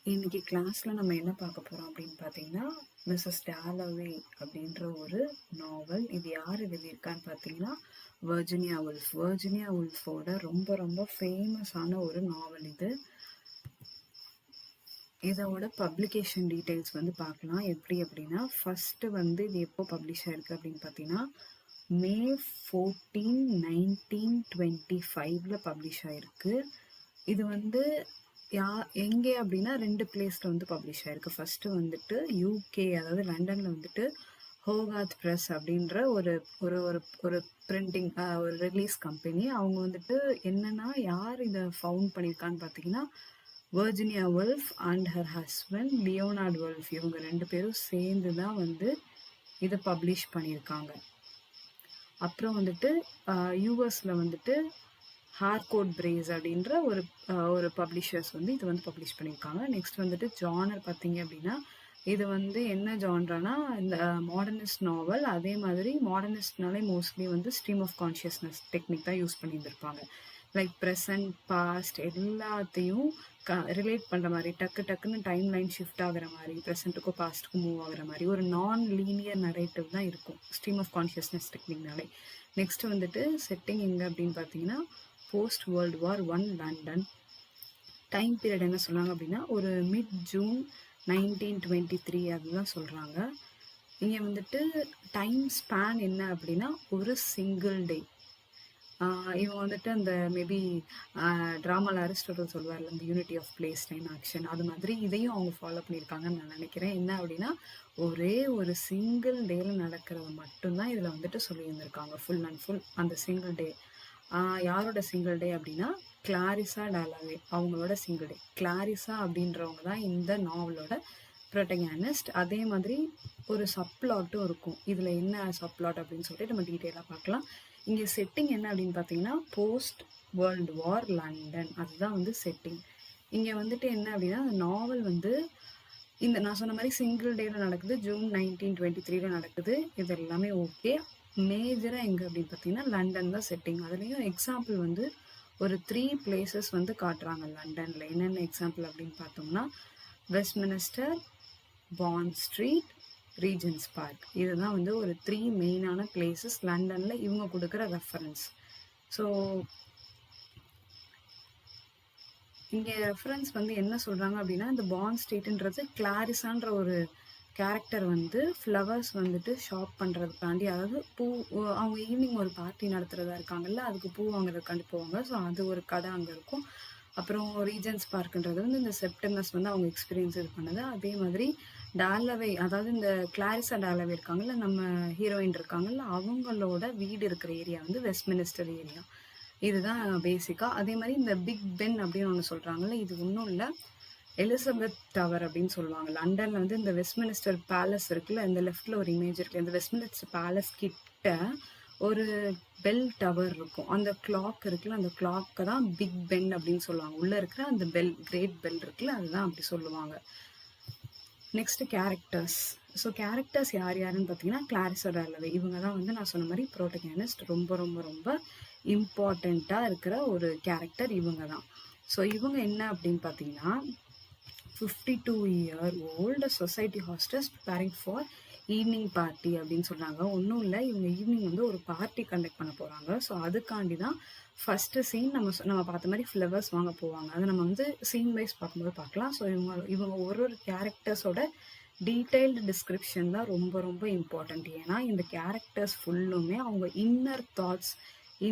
இன்னைக்கு கிளாஸ்ல நம்ம என்ன பார்க்க போறோம் அப்படின்னு பார்த்தீங்கன்னா, மிஸ்ஸஸ் டாலவே அப்படின்ற ஒரு நாவல். இது யார் எழுதியிருக்கான்னு பார்த்தீங்கன்னா, வர்ஜினியா உல்ஃப். வர்ஜினியா உல்ஃபோட ரொம்ப ரொம்ப ஃபேமஸான ஒரு நாவல் இது. இதோட பப்ளிகேஷன் டீட்டெயில்ஸ் வந்து பார்க்கலாம். எப்படி அப்படின்னா, ஃபர்ஸ்ட் வந்து இது எப்போ பப்ளிஷ் ஆயிருக்கு அப்படின்னு பார்த்தீங்கன்னா, மே 14, 1925ல பப்ளிஷ் ஆயிருக்கு. இது வந்து எங்கே அப்படின்னா 2 பிளேஸ்ல வந்து பப்ளிஷ் ஆயிருக்கு. ஃபர்ஸ்ட் வந்துட்டு யூகே, அதாவது லண்டன்ல வந்துட்டு ஹோகாத் பிரஸ் அப்படின்ற ஒரு ஒரு ஒரு ஒரு பிரிண்டிங் ஒரு ரிலீஸ் கம்பெனி. அவங்க வந்துட்டு என்னன்னா யார் இதை ஃபவுண்ட் பண்ணியிருக்கான்னு பார்த்தீங்கன்னா, Virginia Woolf and her husband Leonard Woolf. இவங்க 2 பேரும் சேர்ந்து தான் வந்து இதை பப்ளிஷ் பண்ணியிருக்காங்க. அப்புறம் வந்துட்டு யூஎஸ்ல வந்துட்டு ஹார்கோட் பிரேஸ் அப்படின்ற ஒரு பப்ளிஷர்ஸ் வந்து இது வந்து பப்ளிஷ் பண்ணியிருக்காங்க. நெக்ஸ்ட் வந்துட்டு ஜானர் பார்த்தீங்க அப்படின்னா, இது வந்து என்ன ஜான்ரானா இந்த மாடர்னிஸ்ட் நாவல். அதே மாதிரி மாடர்னிஸ்ட்னாலே மோஸ்ட்லி வந்து ஸ்ட்ரீம் ஆஃப் கான்ஷியஸ்னஸ் டெக்னிக் தான் யூஸ் பண்ணியிருந்திருப்பாங்க. லைக் ப்ரெசன்ட், பாஸ்ட் எல்லாத்தையும் ரிலேட் பண்ணுற மாதிரி, டக்குன்னு டைம் லைன் ஷிஃப்ட் ஆகிற மாதிரி, ப்ரெசென்ட்டுக்கும் பாஸ்ட்டுக்கும் மூவ் ஆகிற மாதிரி ஒரு நான் லீனியர் நரேட்டிவ் தான் இருக்கும் ஸ்ட்ரீம் ஆஃப் கான்ஷியஸ்னஸ் டெக்னிக்னாலே. நெக்ஸ்ட் வந்துட்டு செட்டிங் எங்கே அப்படின்னு பார்த்தீங்கன்னா, post world war 1 London. Time period என்ன சொன்னாங்க அப்படின்னா, ஒரு மிட் ஜூன் 1923 அதுதான் சொல்கிறாங்க. இங்கே வந்துட்டு டைம் ஸ்பேன் என்ன அப்படின்னா, ஒரு சிங்கிள் டே. இவங்க வந்துட்டு அந்த மேபி ட்ராமாவில் அரிஸ்டாட்டில் சொல்லுவார்ல, இந்த unity of place time action, அது மாதிரி இதையும் அவங்க ஃபாலோ பண்ணியிருக்காங்கன்னு நான் நினைக்கிறேன். என்ன அப்படின்னா, ஒரே ஒரு சிங்கிள் டேல நடக்கிறது மட்டும்தான் இதில் வந்துட்டு சொல்லியிருந்திருக்காங்க ஃபுல் அண்ட் ஃபுல். அந்த சிங்கிள் டே யாரோட சிங்கிள் டே அப்படின்னா, கிளாரிசா டாலவே அவங்களோட சிங்கிள் டே. கிளாரிசா அப்படின்றவங்க தான் இந்த நாவலோட ப்ரொட்டகனிஸ்ட். அதே மாதிரி ஒரு சப்ளாட்டும் இருக்கும். இதில் என்ன சப்ளாட் அப்படின்னு சொல்லிட்டு நம்ம டீட்டெயிலாக பார்க்கலாம். இங்கே செட்டிங் என்ன அப்படின்னு பார்த்தீங்கன்னா, போஸ்ட் வேர்ல்டு வார் லண்டன், அதுதான் வந்து செட்டிங். இங்கே வந்துட்டு என்ன அப்படின்னா, நாவல் வந்து இந்த நான் சொன்ன மாதிரி சிங்கிள் டேல நடக்குது, ஜூன் 1923ல நடக்குது. இது எல்லாமே ஓகே. மேஜராக எங்கே அப்படின்னு பார்த்தீங்கன்னா, லண்டன் தான் செட்டிங். அதுலேயும் எக்ஸாம்பிள் வந்து ஒரு 3 பிளேசஸ் வந்து காட்டுறாங்க லண்டனில். என்னென்ன எக்ஸாம்பிள் அப்படின்னு பார்த்தோம்னா, Westminster, bond street, regions park. இதுதான் வந்து ஒரு 3 மெயினான பிளேசஸ் லண்டனில் இவங்க கொடுக்குற ரெஃபரன்ஸ். ஸோ இங்கே ரெஃபரன்ஸ் வந்து என்ன சொல்கிறாங்க அப்படின்னா, இந்த பாண்ட் ஸ்ட்ரீட்ன்றது கிளாரிசான்ற ஒரு கேரக்டர் வந்து ஃப்ளவர்ஸ் வந்துட்டு ஷாப் பண்ணுறதுக்காண்டி, அதாவது பூ, அவங்க ஈவினிங் ஒரு பார்ட்டி நடத்துகிறதா இருக்காங்கல்ல, அதுக்கு பூ வாங்குறதுக்காண்டி போவாங்க. ஸோ அது ஒரு கடை அங்கே இருக்கும். அப்புறம் ரீஜன்ஸ் பார்க்குன்றது வந்து இந்த செப்டம்பர்ஸ் வந்து அவங்க எக்ஸ்பீரியன்ஸ் இது பண்ணது. அதே மாதிரி டாலவே, அதாவது இந்த கிளாரிசா டாலவே இருக்காங்கல்ல, நம்ம ஹீரோயின் இருக்காங்கல்ல, அவங்களோட வீடு இருக்கிற ஏரியா வந்து வெஸ்ட்மினிஸ்டர் ஏரியா. இதுதான் பேசிக்கா. அதே மாதிரி இந்த பிக் பென் அப்படின்னு ஒன்று சொல்கிறாங்கல்ல, இது ஒன்றும் இல்லை, எலிசபெத் டவர் அப்படின்னு சொல்லுவாங்க. லண்டனில் வந்து இந்த வெஸ்ட்மினிஸ்டர் பேலஸ் இருக்குல்ல, இந்த லெஃப்டில் ஒரு இமேஜ் இருக்குது. இந்த வெஸ்ட்மினிஸ்டர் பேலஸ் கிட்ட ஒரு பெல் டவர் இருக்கும். அந்த கிளாக் இருக்குல்ல, அந்த கிளாக்கை தான் பிக் பென் அப்படின்னு சொல்லுவாங்க. உள்ளே இருக்கிற அந்த பெல், கிரேட் பெல் இருக்குல்ல, அதுதான் அப்படி சொல்லுவாங்க. Next characters. ஸோ கேரக்டர்ஸ் யார் யாருன்னு பார்த்தீங்கன்னா, கிளாரிசா டாலவே இவங்க தான் வந்து நான் சொன்ன மாதிரி ப்ரோட்டகனிஸ்ட். ரொம்ப ரொம்ப ரொம்ப இம்பார்ட்டண்ட்டாக இருக்கிற ஒரு கேரக்டர் இவங்க தான். ஸோ இவங்க என்ன அப்படின்னு பார்த்தீங்கன்னா, 52-year-old society hostess preparing for evening party அப்படின்னு சொல்கிறாங்க. ஒன்றும் இல்லை, இவங்க ஈவினிங் வந்து ஒரு பார்ட்டி கண்டக்ட் பண்ண போகிறாங்க. ஸோ அதுக்காண்டி தான் ஃபஸ்ட்டு சீன் நம்ம பார்த்த மாதிரி ஃப்ளவர்ஸ் வாங்க போவாங்க. அதை நம்ம வந்து சீன் வைஸ் பார்க்கும்போது பார்க்கலாம். ஸோ இவங்க ஒரு கேரக்டர்ஸோட டீட்டெயில்டு டிஸ்கிரிப்ஷன் தான் ரொம்ப ரொம்ப இம்பார்ட்டண்ட். ஏன்னா இந்த கேரக்டர்ஸ் ஃபுல்லுமே அவங்க இன்னர் தாட்ஸ்,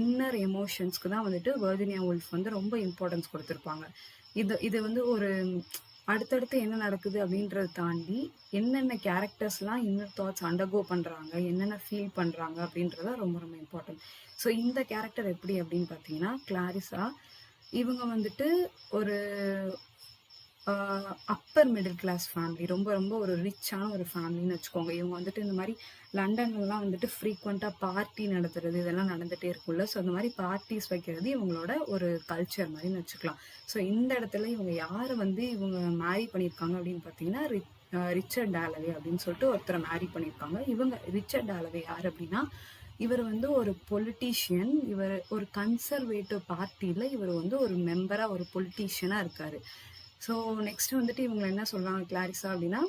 இன்னர் எமோஷன்ஸ்க்கு தான் வந்துட்டு வர்ஜினியா உல்ஃப் வந்து ரொம்ப இம்பார்ட்டன்ஸ் கொடுத்துருப்பாங்க. இது வந்து ஒரு அடுத்தடுத்து என்ன நடக்குது அப்படின்றத தாண்டி என்னென்ன கேரக்டர்ஸ்லாம் இன்னர் தாட்ஸ் அண்டர்கோ பண்ணுறாங்க, என்னென்ன ஃபீல் பண்ணுறாங்க அப்படின்றத ரொம்ப ரொம்ப இம்பார்ட்டன்ட். ஸோ இந்த கேரக்டர் எப்படி அப்படின்னு பார்த்தீங்கன்னா, கிளாரிசா இவங்க வந்துட்டு ஒரு அப்பர் மிடில் கிளாஸ் ஃபேமிலி, ரொம்ப ரொம்ப ஒரு ரிச்சான ஒரு ஃபேமிலின்னு வச்சுக்கோங்க. இவங்க வந்துட்டு இந்த மாதிரி லண்டன்லாம் வந்துட்டு ஃப்ரீக்வெண்ட்டாக பார்ட்டி நடத்துறது இதெல்லாம் நடந்துகிட்டே இருக்கும்ல. ஸோ அந்த மாதிரி பார்ட்டிஸ் வைக்கிறது இவங்களோட ஒரு கல்ச்சர் மாதிரின்னு வச்சுக்கலாம். ஸோ இந்த இடத்துல இவங்க யாரை வந்து இவங்க மேரி பண்ணியிருக்காங்க அப்படின்னு பார்த்தீங்கன்னா, ரிச்சர்ட் டாலவே அப்படின்னு சொல்லிட்டு ஒருத்தரை மேரி பண்ணியிருக்காங்க. இவங்க ரிச்சர்ட் டாலவே யார் அப்படின்னா, இவர் வந்து ஒரு பொலிட்டீஷியன். இவர் ஒரு கன்சர்வேட்டிவ் பார்ட்டியில் இவர் வந்து ஒரு மெம்பராக, ஒரு பொலிட்டீஷியனாக இருக்கார். ஸோ நெக்ஸ்ட் வந்துட்டு இவங்க என்ன சொல்றாங்க கிளாரிஸா அப்படின்னா,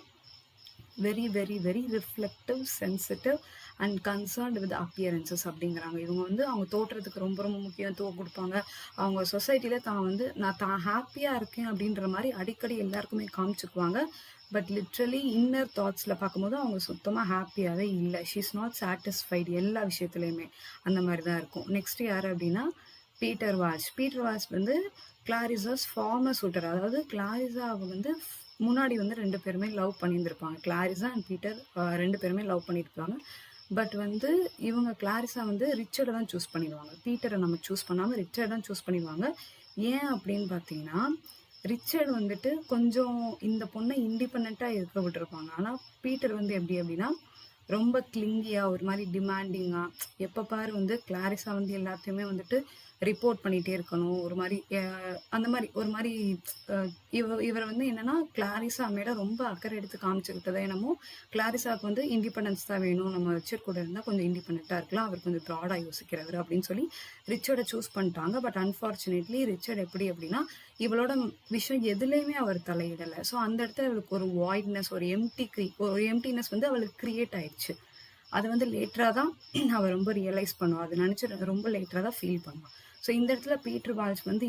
very very very reflective, sensitive and concerned with appearances அப்படிங்கிறாங்க. இவங்க வந்து அவங்க தோற்றத்துக்கு ரொம்ப ரொம்ப முக்கியத்துவம் கொடுப்பாங்க. அவங்க சொசைட்டில நான் தான் ஹாப்பியா இருக்கேன் அப்படின்ற மாதிரி அடிக்கடி எல்லாருக்குமே காமிச்சுக்குவாங்க. பட் லிட்ரலி இன்னர் தாட்ஸ்ல பார்க்கும்போது அவங்க சுத்தமா ஹாப்பியாவே இல்லை. ஷீ இஸ் நாட் சாட்டிஸ்ஃபைடு எல்லா விஷயத்துலையுமே. அந்த மாதிரி தான் இருக்கும். நெக்ஸ்ட் யாரு அப்படின்னா பீட்டர் வால்ஷ். பீட்டர் வால்ஷ் வந்து கிளாரிஸாஸ் ஃபார்மர் சூட்டர். அதாவது கிளாரிஸாவை வந்து முன்னாடி வந்து 2 பேருமே லவ் பண்ணியிருந்திருப்பாங்க. கிளாரிஸா அண்ட் பீட்டர் 2 பேருமே லவ் பண்ணியிருப்பாங்க. பட் வந்து இவங்க கிளாரிஸா வந்து ரிச்சர்டை தான் சூஸ் பண்ணிடுவாங்க. பீட்டரை நம்ம சூஸ் பண்ணாமல் ரிச்சர்ட் தான் சூஸ் பண்ணிடுவாங்க. ஏன் அப்படின்னு பார்த்தீங்கன்னா, ரிச்சர்ட் வந்துட்டு கொஞ்சம் இந்த பொண்ணை இண்டிபெண்ட்டாக இருக்க விட்டுருப்பாங்க. ஆனால் பீட்டர் வந்து எப்படி அப்படின்னா ரொம்ப கிளிங்கியா, ஒரு மாதிரி டிமாண்டிங்கா, எப்போ பாரு வந்து கிளாரிஸா வந்து எல்லாத்தையுமே வந்துட்டு ரிப்போர்ட் பண்ணிட்டே இருக்கணும். ஒரு மாதிரி அந்த மாதிரி ஒரு மாதிரி இவர் வந்து என்னன்னா கிளாரிஸா மேட ரொம்ப அக்கறை எடுத்து காமிச்சுக்கிட்டதோ என்னமோ, கிளாரிஸாவுக்கு வந்து இண்டிபெண்டன்ஸ் தான் வேணும், நம்ம ரிச்சர்ட் கூட இருந்தால் கொஞ்சம் இண்டிபெண்ட்டாக இருக்கலாம், அவர் கொஞ்சம் ப்ராடாக யோசிக்கிறவர் அப்படின்னு சொல்லி ரிச்சர்டை சூஸ் பண்ணிட்டாங்க. பட் அன்ஃபார்ச்சுனேட்லி ரிச்சர்ட் எப்படி அப்படின்னா இவளோட விஷயம் எதுலேயுமே அவர் தலையிடலை. ஸோ அந்த இடத்துல அவளுக்கு ஒரு வாய்ட்னஸ், ஒரு எம்டினஸ் வந்து அவளுக்கு கிரியேட் ஆயிடுச்சு. அது வந்து லேட்டராக தான் அவள் ரொம்ப ரியலைஸ் பண்ணுவாள். அது நினச்சி ரொம்ப லேட்டராக தான் ஃபீல் பண்ணுவாள். ஸோ இந்த இடத்துல பீட்டர் வால்ஷ் வந்து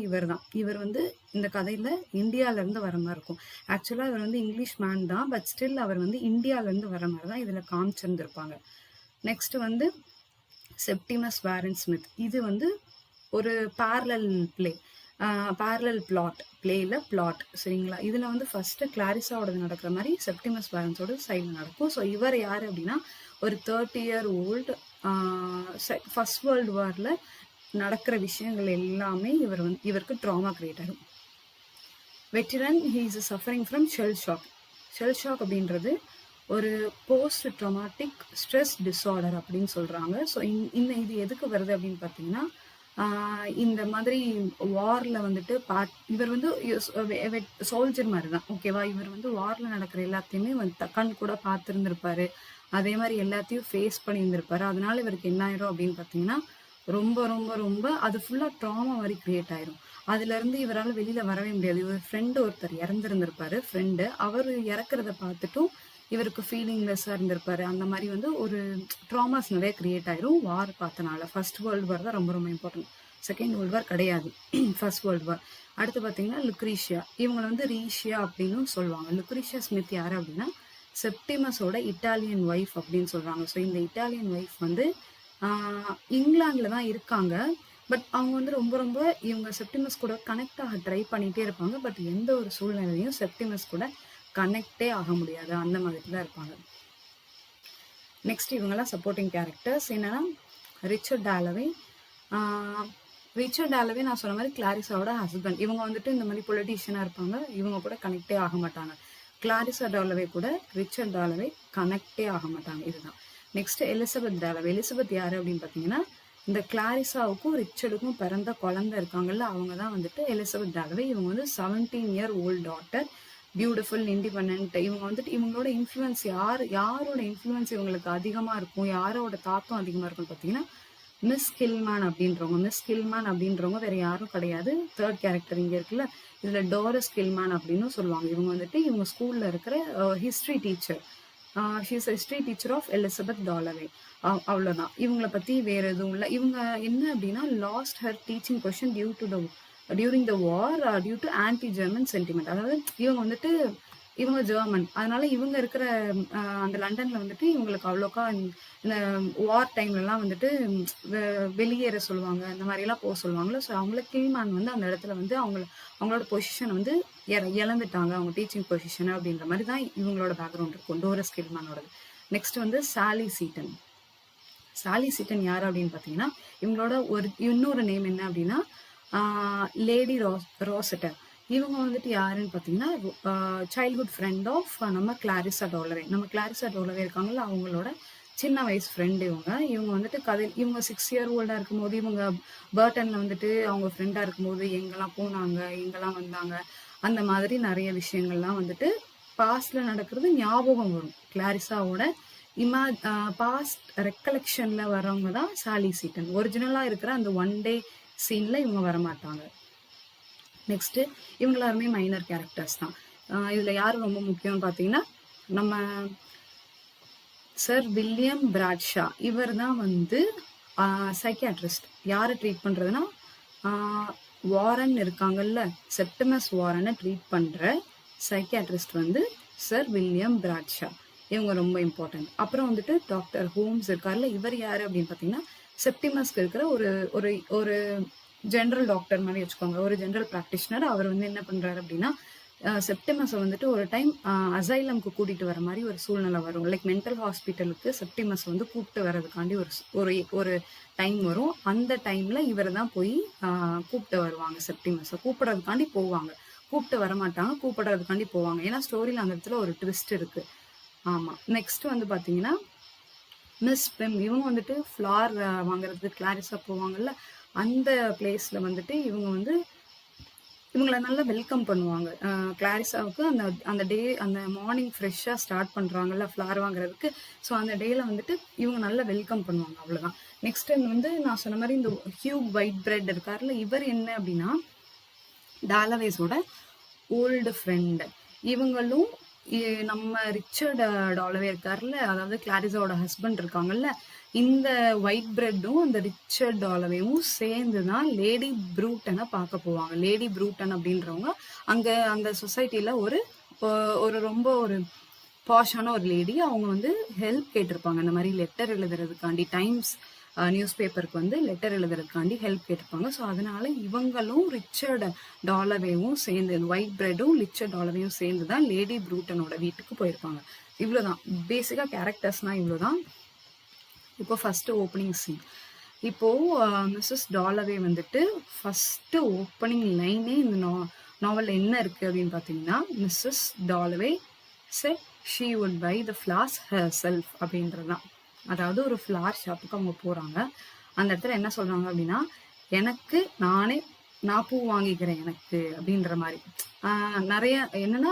இவர் வந்து இந்த கதையில் இந்தியாவிலேருந்து வர மாதிரி இருக்கும். ஆக்சுவலாக இவர் வந்து இங்கிலீஷ் மேன் தான். பட் ஸ்டில் அவர் வந்து இந்தியாவிலேருந்து வர மாதிரி தான் இதில் காமிச்சிருந்துருப்பாங்க. நெக்ஸ்ட் வந்து செப்டிமஸ் வாரன் ஸ்மித். இது வந்து ஒரு பேரலல் பிளாட் சரிங்களா. இதில் வந்து ஃபஸ்ட்டு கிளாரிஸாவோடது நடக்கிற மாதிரி செப்டிமஸ் வாரன்ஸோட சைடில் நடக்கும். ஸோ இவர் யார் அப்படின்னா ஒரு 30 year old ஃபர்ஸ்ட் வேர்ல்டு வாரில் நடக்கிற விஷயங்கள் எல்லாமே இவருக்கு ட்ராமா கிரியேட் ஆகும். வெட்டிரன், he is suffering from shell shock அப்படின்றது ஒரு போஸ்ட் ட்ராமாட்டிக் ஸ்ட்ரெஸ் டிஸார்டர் அப்படின்னு சொல்கிறாங்க. ஸோ இது எதுக்கு வருது அப்படின்னு பார்த்தீங்கன்னா, இந்த மாதிரி வாரில் வந்துட்டு இவர் வந்து சோல்ஜர் மாதிரி தான், ஓகேவா. இவர் வந்து வாரில் நடக்கிற எல்லாத்தையுமே வந்து கண் கூட பார்த்துருந்துருப்பாரு. அதே மாதிரி எல்லாத்தையும் ஃபேஸ் பண்ணியிருந்திருப்பாரு. அதனால இவருக்கு என்ன ஆயிரும் அப்படின்னு பார்த்தீங்கன்னா, ரொம்ப ரொம்ப ரொம்ப அது ஃபுல்லாக ட்ராமா மாதிரி கிரியேட் ஆயிரும். அதுலேருந்து இவரால் வெளியில் வரவே முடியாது. இவர் ஃப்ரெண்டு ஒருத்தர் இறந்துருந்திருப்பாரு. அவர் இறக்குறத பார்த்துட்டும் இவருக்கு ஃபீலிங்லெஸ்ஸாக இருந்திருப்பாரு. அந்த மாதிரி வந்து ஒரு ட்ராமாஸ் நிறைய கிரியேட் ஆயிரும் வார் பார்த்தனால. ஃபர்ஸ்ட் வேர்ல்டு வார் தான் ரொம்ப ரொம்ப இம்பார்ட்டன்ட். செகண்ட் வேர்ல்டு வார் கிடையாது, ஃபர்ஸ்ட் வேர்ல்டு வார். அடுத்து பார்த்தீங்கன்னா லுக்ரீஷியா. இவங்களை வந்து ரீஷியா அப்படின்னு சொல்லுவாங்க. லுக்ரீஷியா ஸ்மித் யார் அப்படின்னா செப்டிமஸோட இட்டாலியன் ஒய்ஃப் அப்படின்னு சொல்கிறாங்க. ஸோ இந்த இட்டாலியன் ஒய்ஃப் வந்து இங்கிலாண்டில் தான் இருக்காங்க. பட் அவங்க வந்து ரொம்ப ரொம்ப இவங்க செப்டிமஸ் கூட கனெக்ட் ஆக ட்ரை பண்ணிகிட்டே இருப்பாங்க. பட் எந்த ஒரு சூழ்நிலையும் செப்டிமஸ் கூட கனெக்டே ஆக முடியாது. அந்த மாதிரி தான் இருப்பாங்க. நெக்ஸ்ட் இவங்கெல்லாம் சப்போர்ட்டிங் கேரக்டர்ஸ் என்னன்னா ரிச்சர்ட் டாலவே. நான் சொன்ன மாதிரி கிளாரிஸாவோட ஹஸ்பண்ட். இவங்க வந்துட்டு இந்த மாதிரி பொலிட்டீஷியனாக இருப்பாங்க. இவங்க கூட கனெக்டே ஆக மாட்டாங்க. கிளாரிஸா டாலவே கூட ரிச்சர்ட் டாலவே கனெக்டே ஆக மாட்டாங்க. இதுதான். Next Elizabeth டாலவே. எலிசபெத் யாரு அப்படின்னு பார்த்தீங்கன்னா இந்த கிளாரிஸாவுக்கும் ரிச்சர்டுக்கும் பிறந்த குழந்தை இருக்காங்கல்ல, அவங்க தான் வந்துட்டு எலிசபெத் டாலவே. இவங்க வந்து 17 year old daughter, beautiful, independent. இவங்க வந்துட்டு இவங்களோட இன்ஃப்ளூயன்ஸ் யாரோட இன்ஃப்ளூயன்ஸ் இவங்களுக்கு அதிகமாக இருக்கும், யாரோட தாக்கம் அதிகமாக இருக்கும்னு பார்த்தீங்கன்னா மிஸ் கில்மேன் அப்படின்றவங்க வேற யாரும் கிடையாது. தேர்ட் கேரக்டர் இங்கே இருக்குல்ல, இதில் டோரஸ் கில்மேன் அப்படின்னு சொல்லுவாங்க. இவங்க வந்துட்டு இவங்க ஸ்கூலில் இருக்கிற history teacher. She is history teacher of Elizabeth Dalloway. அவ்வளோதான். இவங்களை பற்றி வேற எதுவும் இல்லை. இவங்க என்ன அப்படின்னா lost her teaching position during the war due to anti German sentiment. அதாவது இவங்க ஜெர்மன், அதனால இவங்க இருக்கிற அந்த லண்டன்ல வந்துட்டு இவங்களுக்கு அவ்வளோக்கா இந்த வார் டைம்லலாம் வந்துட்டு வெளியேற சொல்லுவாங்க, இந்த மாதிரிலாம் போக சொல்லுவாங்களோ. ஸோ அவங்கள கில்மேன் வந்து அந்த இடத்துல வந்து அவங்களோட பொசிஷனை வந்து இழந்துட்டாங்க, அவங்க டீச்சிங் பொசிஷன் அப்படின்ற மாதிரி தான் இவங்களோட பேக்ரவுண்ட் இருக்கும், டோரஸ் கில்மேனோடது. நெக்ஸ்ட் வந்து சாலி சீட்டன் யார் அப்படின்னு பார்த்தீங்கன்னா இவங்களோட இன்னொரு நேம் என்ன அப்படின்னா லேடி ரோசட்டர். இவங்க வந்துட்டு யாருன்னு பார்த்தீங்கன்னா சைல்ட்ஹுட் ஃப்ரெண்ட் ஆஃப் நம்ம கிளாரிஸா டாலவே இருக்காங்கல்ல, அவங்களோட சின்ன வயசு ஃப்ரெண்டு. இவங்க வந்துட்டு இவங்க 6 year old இருக்கும்போது இவங்க பர்டனில் வந்துட்டு அவங்க ஃப்ரெண்டாக இருக்கும்போது எங்கெல்லாம் போனாங்க, எங்கெல்லாம் வந்தாங்க, அந்த மாதிரி நிறைய விஷயங்கள்லாம் வந்துட்டு பாஸ்டில் நடக்கிறது ஞாபகம் வரும். கிளாரிஸாவோட பாஸ்ட் ரெக்கலெக்ஷனில் வரவங்க தான் சாலி சீட்டன். ஒரிஜினலாக இருக்கிற அந்த 1 day சீனில் இவங்க வரமாட்டாங்க. நெக்ஸ்ட்டு இவங்க எல்லாருமே மைனர் கேரக்டர்ஸ் தான். இதில் யார் ரொம்ப முக்கியம்னு பார்த்தீங்கன்னா நம்ம சர் வில்லியம் பிராட்ஷா. இவர் தான் வந்து சைக்கியாட்ரிஸ்ட். யாரை ட்ரீட் பண்ணுறதுன்னா வாரன் இருக்காங்கல்ல, செப்டிமஸ் வாரனை ட்ரீட் பண்ணுற சைக்கியாட்ரிஸ்ட் வந்து சர் வில்லியம் பிராட்ஷா. இவங்க ரொம்ப இம்பார்ட்டன்ட். அப்புறம் வந்துட்டு டாக்டர் ஹோம்ஸ் இருக்கார்ல, இவர் யார் அப்படின்னு பார்த்தீங்கன்னா செப்டிமஸ்க்கு இருக்கிற ஒரு ஒரு ஒரு ஜென்ரல் டாக்டர் மாதிரி வச்சுக்கோங்க, ஒரு ஜென்ரல் ப்ராக்டிஷனர். அவர் வந்து என்ன பண்ணுறாரு அப்படின்னா செப்டிமஸை வந்துட்டு ஒரு டைம் அசைலம்க்கு கூட்டிகிட்டு வர மாதிரி ஒரு சூழ்நிலை வரும். லைக் மென்டல் ஹாஸ்பிட்டலுக்கு செப்டிமஸ் வந்து கூப்பிட்டு வர்றதுக்காண்டி ஒரு ஒரு டைம் வரும். அந்த டைமில் இவர் தான் போய் கூப்பிட்டு வருவாங்க. செப்டிமஸை கூப்பிட்றதுக்காண்டி போவாங்க, கூப்பிட்டு வரமாட்டாங்க, கூப்பிடுறதுக்காண்டி போவாங்க. ஏன்னா ஸ்டோரியில் அந்த இடத்துல ஒரு ட்விஸ்ட் இருக்குது. ஆமாம். நெக்ஸ்ட் வந்து பார்த்தீங்கன்னா மிஸ் பிம். இவங்க வந்துட்டு ஃப்ளார் வாங்குறதுக்கு கிளாரிஸா போவாங்கல்ல, அந்த பிளேஸில் வந்துட்டு இவங்க வந்து இவங்களை நல்லா வெல்கம் பண்ணுவாங்க. கிளாரிஸாவுக்கு அந்த அந்த டே அந்த மார்னிங் ஃப்ரெஷ்ஷாக ஸ்டார்ட் பண்ணுறாங்கல்ல ஃப்ளார் வாங்குறதுக்கு. ஸோ அந்த டேயில் வந்துட்டு இவங்க நல்லா வெல்கம் பண்ணுவாங்க. அவ்வளோதான். நெக்ஸ்ட் வந்து நான் சொன்ன மாதிரி இந்த ஹியூக் ஒயிட் பிரெட் இருக்கார்ல, இவர் என்ன அப்படின்னா டாலவேஸோட ஓல்டு ஃப்ரெண்டு. இவங்களும் நம்ம ரிச்சர்ட் டாலவே இருக்கார்ல, அதாவது கிளாரிஸாவோட ஹஸ்பண்ட் இருக்காங்கல்ல, இந்த ஒயிட் பிரெட்டும் அந்த ரிச்சர்ட் டாலவேவும் சேர்ந்து தான் லேடி ப்ரூட்டனை பார்க்க போவாங்க. லேடி ப்ரூட்டன் அப்படின்றவங்க அங்கே அந்த சொசைட்டியில் ஒரு ரொம்ப ஒரு பாஷான ஒரு லேடி. அவங்க வந்து ஹெல்ப் கேட்டிருப்பாங்க, இந்த மாதிரி லெட்டர் எழுதுறதுக்காண்டி டைம்ஸ் நியூஸ் பேப்பருக்கு வந்து லெட்டர் எழுதுறதுக்காண்டி ஹெல்ப் கேட்டிருப்பாங்க. ஸோ அதனால இவங்களும் ரிச்சர்ட் டாலவேவும் சேர்ந்து, ஒயிட் பிரெட்டும் ரிச்சர்ட் டாலவேயும் சேர்ந்து தான் லேடி ப்ரூட்டனோட வீட்டுக்கு போயிருப்பாங்க. இவ்வளோதான் பேசிக்காக கேரக்டர்ஸ்னால் இவ்வளோதான். இப்போ ஃபர்ஸ்ட் ஓப்பனிங் சீன். இப்போ மிஸ்ஸஸ் டாலவே வந்துட்டு ஃபர்ஸ்ட் ஓப்பனிங் லைனே இந்த நாவல் என்ன இருக்கு அப்படின்னு பார்த்தீங்கன்னா, Mrs டாலவே said she would buy the flowers herself அப்படின்றது தான். அதாவது ஒரு ஃப்ளார் ஷாப்புக்கு அவங்க போறாங்க. அந்த இடத்துல என்ன சொல்றாங்க அப்படின்னா, எனக்கு நான் பூ வாங்கிக்கிறேன் எனக்கு அப்படின்ற மாதிரி. நிறைய என்னன்னா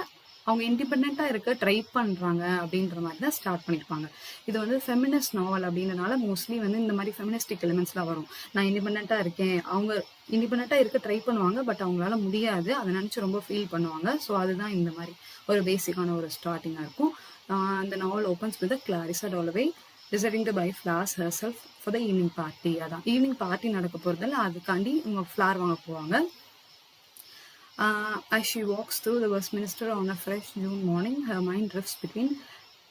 அவங்க இண்டிபெண்ட்டாக இருக்க ட்ரை பண்ணுறாங்க அப்படின்ற மாதிரி தான் ஸ்டார்ட் பண்ணியிருப்பாங்க. இது வந்து ஃபெமினிஸ்ட் நாவல் அப்படின்றனால மோஸ்ட்லி வந்து இந்த மாதிரி ஃபெமினிஸ்டிக் எலிமெண்ட்ஸ்லாம் வரும். நான் இண்டிபெண்ட்டாக இருக்கேன், அவங்க இண்டிபெண்ட்டாக இருக்க ட்ரை பண்ணுவாங்க, பட் அவங்களால முடியாது, அதை நினச்சி ரொம்ப ஃபீல் பண்ணுவாங்க. ஸோ அதுதான் இந்த மாதிரி ஒரு பேசிக்கான ஒரு ஸ்டார்டிங்காக இருக்கும். அந்த novel opens with Clarissa Dalloway deciding to buy flowers herself for the evening party. அதான் ஈவினிங் பார்ட்டி நடக்க போகிறதில்ல, அதுக்காண்டி இவங்க ஃப்ளார் வாங்க போவாங்க. As she walks through the Westminster on a fresh June morning, her mind drifts between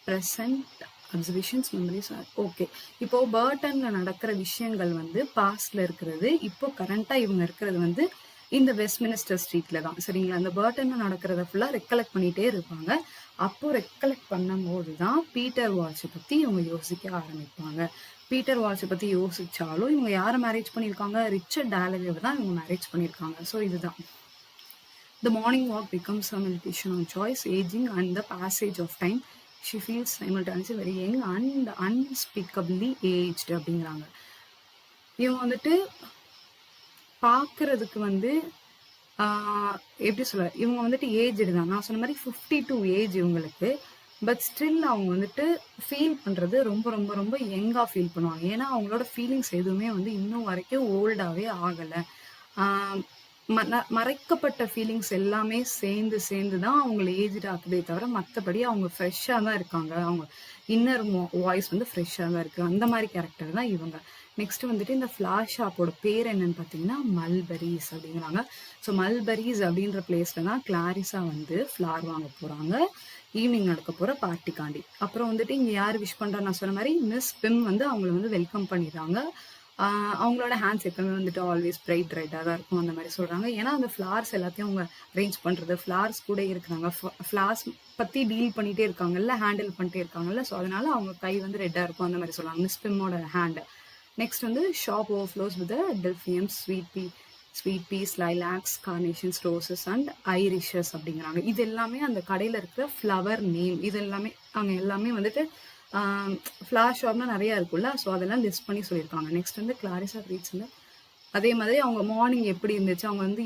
present observations, memories. Okay, இப்போ பர்ட்டனில் நடக்கிற விஷயங்கள் வந்து பாஸ்டில் இருக்கிறது, இப்போ கரண்ட்டாக இவங்க இருக்கிறது வந்து இந்த வெஸ்ட்மினிஸ்டர் ஸ்ட்ரீட்டில் தான். சரிங்களா? அந்த பர்ட்டனில் நடக்கிறத ஃபுல்லாக ரெக்கலெக்ட் பண்ணிகிட்டே இருப்பாங்க. அப்போ ரெக்கலெக்ட் பண்ணும்போது தான் பீட்டர் வால்ஷை பற்றி இவங்க யோசிக்க ஆரம்பிப்பாங்க. பீட்டர் வால்ஷை பற்றி யோசிச்சாலும் இவங்க யாரை மேரேஜ் பண்ணியிருக்காங்க? ரிச்சர்ட் டாலவேவை தான் இவங்க மேரேஜ் பண்ணியிருக்காங்க. ஸோ இதுதான். The morning walk becomes a meditation on choice, aging and the passage of time. She feels simultaneously very young and unspeakably aged அப்படிங்கிறாங்க. இவங்க வந்துட்டு பார்க்கறதுக்கு வந்து எப்படி சொல்ல, இவங்க வந்துட்டு ஏஜ் தான். நான் சொன்ன மாதிரி 52 ஏஜ் இவங்களுக்கு. பட் ஸ்டில் அவங்க வந்துட்டு ஃபீல் பண்ணுறது ரொம்ப ரொம்ப ரொம்ப யங்காக ஃபீல் பண்ணுவாங்க. ஏன்னா அவங்களோட ஃபீலிங்ஸ் எதுவுமே வந்து இன்னும் வரைக்கும் ஓல்டாகவே ஆகலை. மறைக்கப்பட்ட ஃபீலிங்ஸ் எல்லாமே சேர்ந்து தான் அவங்கள ஏஜ்டு ஆக்குதே தவிர மற்றபடி அவங்க ஃப்ரெஷ்ஷாக தான் இருக்காங்க. அவங்க இன்னர் வாய்ஸ் வந்து ஃப்ரெஷ்ஷாக தான் இருக்குது. அந்த மாதிரி கேரக்டர் தான் இவங்க. நெக்ஸ்ட் வந்துட்டு இந்த ஃப்ளார் ஷாப்போட பேர் என்னன்னு பார்த்தீங்கன்னா மல்பெரிஸ் அப்படிங்கிறாங்க. ஸோ மல்பெரிஸ் அப்படின்ற பிளேஸில் தான் கிளாரிஸா வந்து ஃப்ளார் வாங்க போகிறாங்க ஈவினிங் நடக்க போகிற பார்ட்டிக்காண்டி. அப்புறம் வந்துட்டு இங்கே யார் விஷ் பண்ணுறா, நான் சொன்ன மாதிரி மிஸ் பிம் வந்து அவங்கள வந்து வெல்கம் பண்ணிடுறாங்க. அவங்களோட ஹேண்ட்ஸ் எப்பவுமே வந்துட்டு ஆல்வேஸ் பிரைட் ரெட்டாக தான் இருக்கும் அந்த மாதிரி சொல்கிறாங்க. ஏன்னா அந்த ஃப்ளார்ஸ் எல்லாத்தையும் அவங்க அரேஞ்ச் பண்ணுறது, ஃப்ளார்ஸ் கூட இருக்கிறாங்க, ஃப்ளார்ஸ் பற்றி டீல் பண்ணிகிட்டே இருக்காங்கல்ல, ஹேண்டில் பண்ணிட்டே இருக்காங்கல்ல. ஸோ அதனால அவங்க கை வந்து ரெட்டாக இருக்கும் அந்த மாதிரி சொல்கிறாங்க, மிஸ் பிம்மோட ஹேண்டு. நெக்ஸ்ட் வந்து shop overflows with delphiniums, sweet peas, lilacs, carnations, roses and irises அப்படிங்கிறாங்க. இது எல்லாமே அந்த கடையில் இருக்கிற ஃப்ளவர் நேம். இது எல்லாமே அவங்க எல்லாமே வந்துட்டு ஃப்ளார் ஷாப்னா நிறையா இருக்குல்ல, ஸோ அதெல்லாம் லிஸ்ட் பண்ணி சொல்லியிருக்காங்க. நெக்ஸ்ட் வந்து கிளாரிஸா ரீட்ஸில் அதே மாதிரி அவங்க மார்னிங் எப்படி இருந்துச்சு, அவங்க வந்து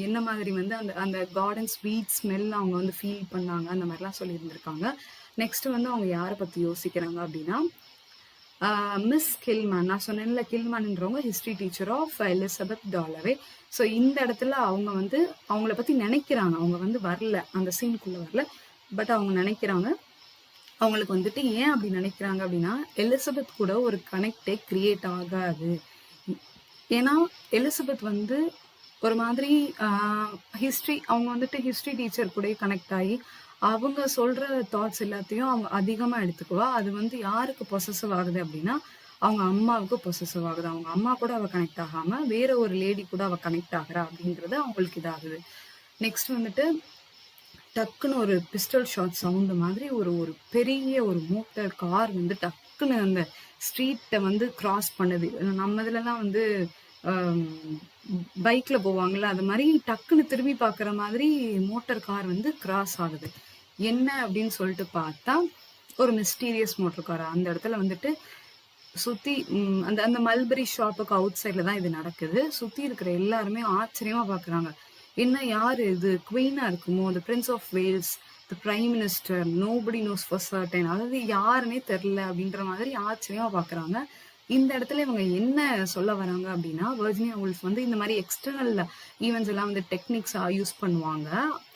என்ன மாதிரி வந்து அந்த கார்டன் ஸ்வீட் ஸ்மெல் அவங்க வந்து ஃபீல் பண்ணாங்க, அந்த மாதிரிலாம் சொல்லியிருந்திருக்காங்க. நெக்ஸ்ட் வந்து அவங்க யாரை பற்றி யோசிக்கிறாங்க அப்படின்னா மிஸ் கில்மேன், நான் சொன்னேன்ல கில்மேன்ன்றவங்க history teacher of Elizabeth Dalloway. So இந்த இடத்துல அவங்க வந்து அவங்கள பத்தி நினைக்கிறாங்க. அவங்க வந்து வரல, அந்த சீனுக்குள்ள வரல. பட் அவங்க நினைக்கிறாங்க. அவங்களுக்கு வந்துட்டு ஏன் அப்படி நினைக்கிறாங்க அப்படின்னா, எலிசபெத் கூட ஒரு கனெக்டே கிரியேட் ஆகாது. ஏன்னா எலிசபெத் வந்து ஒரு மாதிரி அவங்க வந்துட்டு ஹிஸ்ட்ரி டீச்சர் கூட கனெக்ட் ஆகி அவங்க சொல்ற தாட்ஸ் எல்லாத்தையும் அவங்க அதிகமா எடுத்துக்குவா. அது வந்து யாருக்கு பொசசிவ் ஆகுது அப்படின்னா, அவங்க அம்மாவுக்கு பொசசிவ் ஆகுது. அவங்க அம்மா கூட அவ கனெக்ட் ஆகாம வேற ஒரு லேடி கூட அவ கனெக்ட் ஆகுறா அப்படின்றது அவங்களுக்கு இதாகுது. நெக்ஸ்ட் வந்துட்டு டக்குன்னு ஒரு பிஸ்டல் ஷாட் சவுண்ட் மாதிரி ஒரு ஒரு பெரிய ஒரு மோட்டார் கார் வந்து டக்குன்னு அந்த ஸ்ட்ரீட்டை வந்து கிராஸ் பண்ணுது. நம்ம இதுலலாம் வந்து பைக்ல போவாங்கல்ல, அது மாதிரி டக்குன்னு திரும்பி பார்க்குற மாதிரி மோட்டார் கார் வந்து கிராஸ் ஆகுது. என்ன அப்படின்னு சொல்லிட்டு பார்த்தா ஒரு மிஸ்டீரியஸ் மோட்டார் கார். அந்த இடத்துல வந்துட்டு சுத்தி அந்த அந்த மல்பரி ஷாப்புக்கு அவுட் சைட்ல தான் இது நடக்குது. சுத்தி இருக்கிற எல்லாருமே ஆச்சரியமா பாக்குறாங்க. என்ன யாரு இது? குவீனா இருக்குமோ? The prince of Wales, the prime minister, nobody knows for certain, அதாவது யாருன்னே தெரியல அப்படின்ற மாதிரி ஆச்சரியமா பாக்குறாங்க. இந்த இடத்துல இவங்க என்ன சொல்ல வராங்க அப்படின்னா, வர்ஜினியா வுல்ஃப் வந்து இந்த மாதிரி எக்ஸ்டர்னல் ஈவெண்ட்ஸ் எல்லாம் வந்து டெக்னிக்ஸா யூஸ் பண்ணுவாங்க.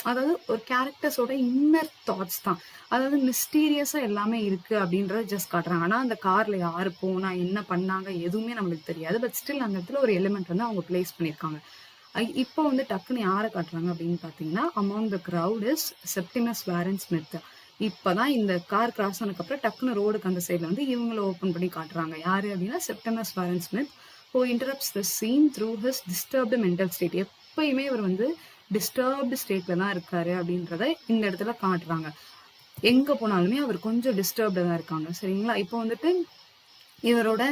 அதாவது ஒரு கேரக்டர்ஸோட இன்னர் தாட்ஸ் தான், அதாவது மிஸ்டீரியஸா எல்லாமே இருக்கு அப்படின்றத ஜஸ்ட் காட்டுறாங்க. ஆனா அந்த கார்ல யாரு போனா, என்ன பண்ணாங்க, எதுவுமே நம்மளுக்கு தெரியாது. பட் ஸ்டில் அந்த இடத்துல ஒரு எலிமெண்ட் வந்து அவங்க பிளேஸ் பண்ணியிருக்காங்க. இப்போ வந்து டக்குன்னு யாரை காட்டுறாங்க அப்படின்னு பார்த்தீங்கன்னா, among the crowd is Septimus Warren Smith. இப்பதான் இந்த கார் கிராஸ் ஆனதுக்கப்புறம் டக்குன்னு ரோடுக்கு அந்த சைட்ல வந்து இவங்களை ஓப்பன் பண்ணி காட்டுறாங்க. யாரு அப்படின்னா Septimus Warren Smith, who interrupts the scene through his disturbed mental state. எப்பயுமே இவர் வந்து டிஸ்டர்ப்டு ஸ்டேட்ல தான் இருக்காரு அப்படின்றத இந்த இடத்துல காட்டுறாங்க. எங்க போனாலுமே அவர் கொஞ்சம் டிஸ்டர்ப்டா தான் இருக்காங்க. சரிங்களா? இப்போ வந்துட்டு இவரோட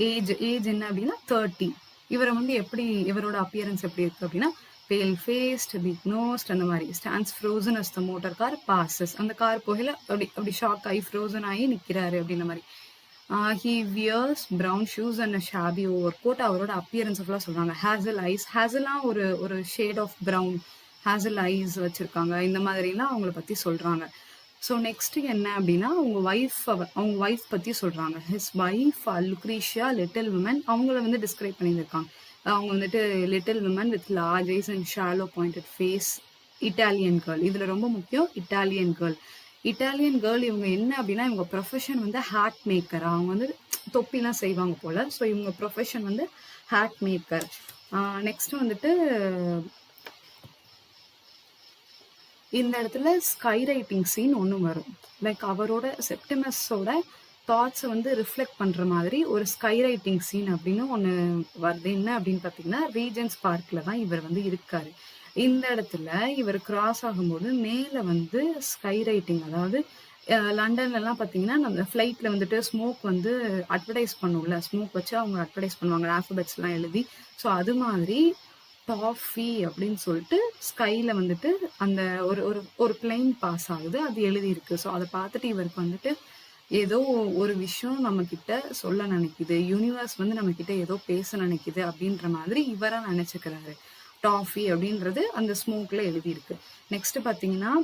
ஏஜ் என்ன அப்படின்னா 30. இவரை வந்து எப்படி, இவரோட அப்பியரன்ஸ் எப்படி இருக்கு அப்படின்னா, பேல் ஃபேஸ்ட், பிக் நோஸ்ட், அந்த மாதிரி stands frozen as the motor car passes. அந்த கார் போகல அப்படி ஷாக் ஆகி ஃப்ரோசன் ஆகி நிக்கிறாரு அப்படின்ற மாதிரி. He wears brown shoes and shabby over coat. அவரோட அப்பியரன்ஸ் ஃபுல்லாக சொல்றாங்க. ஹேசல் ஐஸ், ஹேசலாம் ஒரு shade of brown hazel eyes வச்சிருக்காங்க. இந்த மாதிரிலாம் அவங்கள பத்தி சொல்றாங்க. ஸோ நெக்ஸ்ட் என்ன அப்படின்னா, அவங்க ஒய்ஃப் பத்தி சொல்றாங்க. His wife Lucrezia little women. அவங்கள வந்து டிஸ்கிரைப் பண்ணியிருக்காங்க. அவங்க வந்துட்டு little women with large eyes and shallow pointed face, Italian girl. இதுல ரொம்ப முக்கியம் இட்டாலியன் கேர்ள். இட்டாலியன் கேர்ள் இவங்க என்ன அப்படின்னா, இவங்க ப்ரொஃபஷன் வந்து ஹேட் மேக்கர். அவங்க வந்து தொப்பிலாம் செய்வாங்க போல. ஸோ இவங்க ப்ரொஃபஷன் வந்து ஹேட் மேக்கர். நெக்ஸ்ட் வந்துட்டு இந்த இடத்துல ஸ்கை ரைட்டிங் சீன் ஒன்று வரும். லைக் அவரோட செப்டிமஸோட தாட்ஸை வந்து ரிஃப்ளெக்ட் பண்ணுற மாதிரி ஒரு ஸ்கை ரைட்டிங் சீன் அப்படின்னு ஒன்று வருது. என்ன அப்படின்னு பார்த்தீங்கன்னா, ரீஜன்ஸ் பார்க்கில் தான் இவர் வந்து இருக்காரு. இந்த இடத்துல இவர் கிராஸ் ஆகும்போது மேலே வந்து ஸ்கை ரைட்டிங், அதாவது லண்டன்லலாம் பார்த்தீங்கன்னா நம்ம ஃப்ளைட்டில் வந்துட்டு ஸ்மோக் வந்து அட்வர்டைஸ் பண்ணும்ல, ஸ்மோக் வச்சு அவங்க அட்வர்டைஸ் பண்ணுவாங்க ஆல்ஃபபெட்ஸ்லாம் எழுதி. ஸோ அது மாதிரி டாஃபி அப்படின்னு சொல்லிட்டு ஸ்கைல வந்துட்டு அந்த ஒரு ஒரு ஒரு பிளைன் பாஸ் ஆகுது, அது எழுதி இருக்கு. ஸோ அதை பார்த்துட்டு இவருக்கு வந்துட்டு ஏதோ ஒரு விஷயம் நம்ம கிட்ட சொல்ல நினைக்குது, யூனிவர்ஸ் வந்து நம்ம கிட்ட ஏதோ பேச நினைக்குது அப்படின்ற மாதிரி இவரா நினைச்சுக்கிறாரு. டாஃபி அப்படின்றது அந்த ஸ்மோக்ல எழுதி இருக்கு. நெக்ஸ்ட் பாத்தீங்கன்னா,